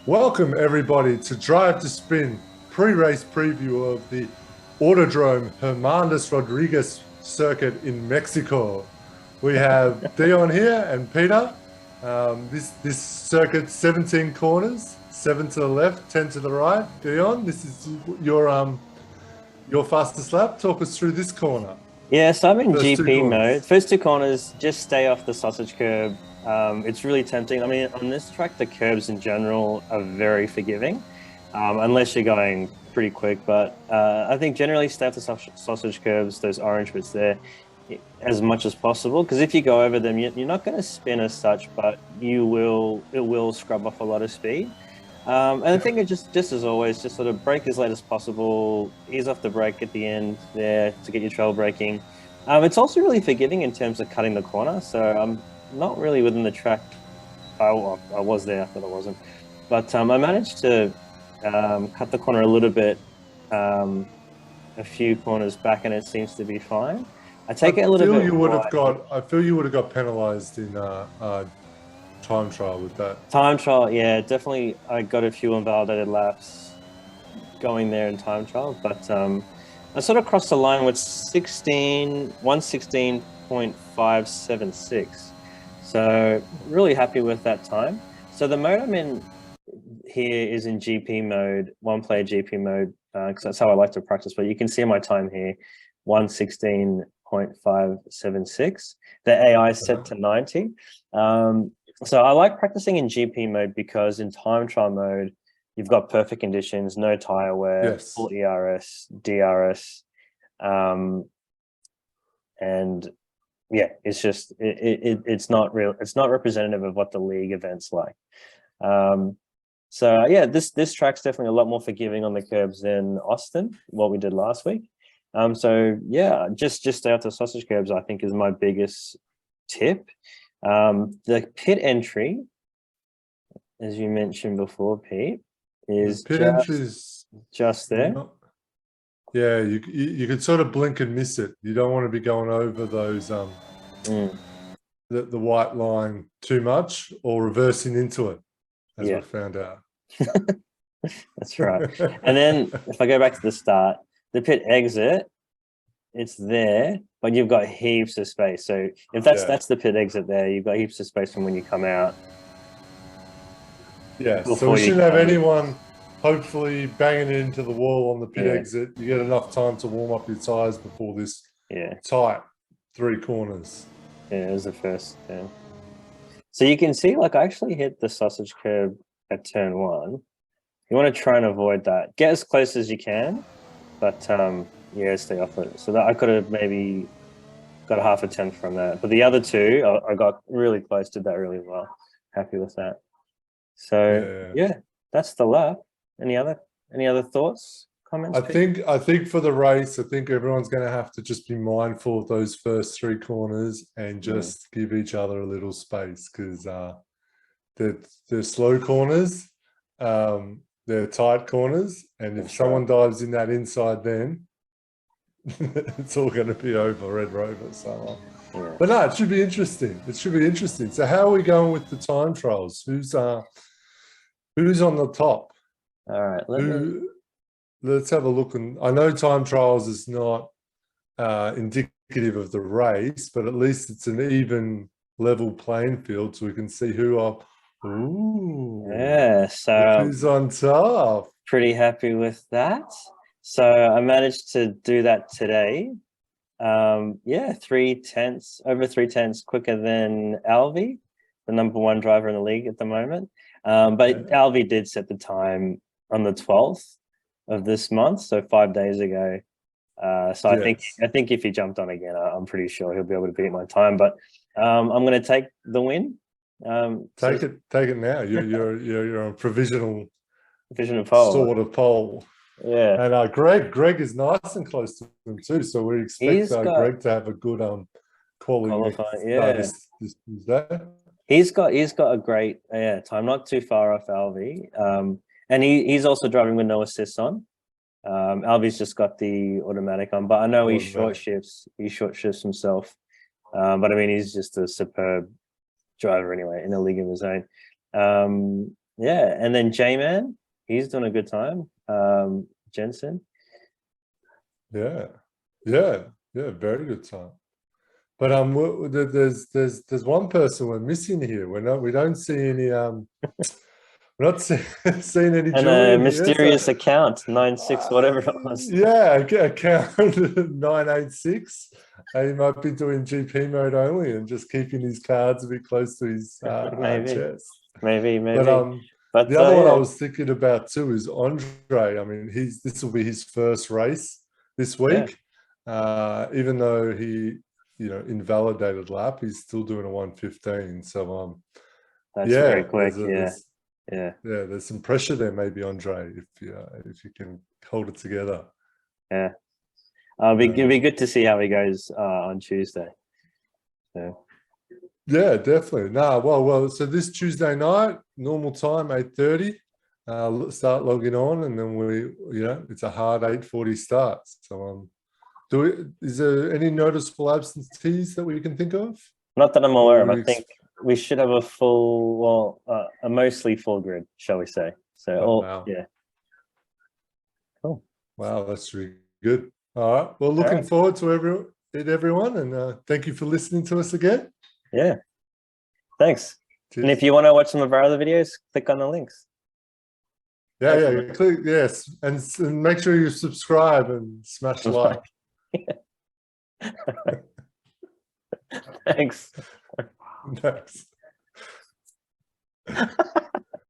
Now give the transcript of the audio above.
Welcome everybody to Drive to Spin pre-race preview of the Autódromo Hermanos Rodríguez circuit in Mexico. We have Dion here and Peter. This circuit, 17 corners, 7 to the left, 10 to the right. Dion, this is your fastest lap. Talk us through this corner. Yeah, so I'm in GP mode. First two corners, just stay off the sausage curb. It's really tempting. I mean, on this track, the curbs in general are very forgiving, unless you're going pretty quick. But I think generally stay off the sausage curbs, those orange bits there, as much as possible. Because if you go over them, you're not going to spin as such, but it will scrub off a lot of speed. And I think it just as always, just sort of brake as late as possible, ease off the brake at the end there to get your trail braking. It's also really forgiving in terms of cutting the corner. So I'm not really within the track. I was there, I thought I wasn't. But I managed to cut the corner a little bit, a few corners back, and it seems to be fine. I take it a little bit. I feel you would have got penalised in time trial with that. Time trial, yeah, definitely. I got a few invalidated laps going there in time trial, but I sort of crossed the line with 116.576. So really happy with that time. So the mode I'm in here is in GP mode, one player GP mode, because that's how I like to practice. But you can see my time here, 116.576. The AI is set to 90. So I like practicing in GP mode because in time trial mode, you've got perfect conditions, no tire wear, yes, full ERS, DRS, and yeah, it's just it's not real. It's not representative of what the league event's like. So yeah, this track's definitely a lot more forgiving on the curbs than Austin, what we did last week. So yeah, just stay out the sausage curbs, I think, is my biggest tip. The pit entry, as you mentioned before, Pete, is just there. Yeah, you could sort of blink and miss it. You don't want to be going over those the white line too much or reversing into it, as we found out. That's right. And then if I go back to the start, the pit exit, it's there, but you've got heaps of space. So if that's the pit exit there, you've got heaps of space from when you come out. Yeah, so we shouldn't have anyone hopefully banging it into the wall on the pit exit. You get enough time to warm up your tires before this tight 3 corners. Yeah, it was the first. Yeah. So you can see, like, I actually hit the sausage curb at turn 1. You want to try and avoid that. Get as close as you can, but yeah, stay off it. So that I could have maybe got half a tenth from that. But the other two, I got really close, did that really well. Happy with that. So yeah, that's the lap. Any other thoughts, comments? I think for the race, I think everyone's going to have to just be mindful of those first 3 corners and just give each other a little space, because they're slow corners, they're tight corners, and if someone dives in that inside, then it's all going to be over, Red Rover. So, but no, it should be interesting. It should be interesting. So, how are we going with the time trials? Who's on the top? All right, let's have a look. And I know time trials is not indicative of the race, but at least it's an even level playing field, so we can see who are. Ooh, yeah. So who's on top? Pretty happy with that. So I managed to do that today. Yeah, 3/10, over 3/10 quicker than Alvi, the #1 driver in the league at the moment. But Alvi did set the time on the 12th of this month, so 5 days ago. So I think if he jumped on again, I'm pretty sure he'll be able to beat my time. But I'm going to take the win. Take it now. You're on provisional pole. Sort of pole. Yeah. And Greg is nice and close to him too, so we expect Greg to have a good qualifying. Yeah. This day. He's got a great time, not too far off Alvi. And he's also driving with no assists on. Alvi's just got the automatic on, but I know he short shifts himself. But I mean, he's just a superb driver anyway, in a league of his own. Yeah, and then J-Man, he's doing a good time. Jensen. Yeah, very good time. But there's one person we're missing here. We don't see any we're not seeing any And Julian a mysterious here, so, account 96 whatever it was. Yeah, account 986. He might be doing GP mode only and just keeping his cards a bit close to his chest. Maybe. But the other one I was thinking about too is Andre. I mean, this will be his first race this week. Even though he, invalidated lap, he's still doing a 1:15. So that's very quick. There's some pressure there, maybe, Andre, if you can hold it together. Yeah, it'd be good to see how he goes on Tuesday. So. Yeah, definitely. Well. So this Tuesday night, normal time, 8:30. Start logging on, and then it's a hard 8:40 start. So is there any noticeable absentees that we can think of? Not that I'm aware of. I think we should have a mostly full grid, shall we say? So, wow. Yeah. Cool. Wow, that's really good. All right. Well, looking forward to everyone, and thank you for listening to us again. Yeah. Thanks. Cheers. And if you want to watch some of our other videos, click on the links. Yeah. Click yes, and make sure you subscribe and smash like. Thanks. Thanks.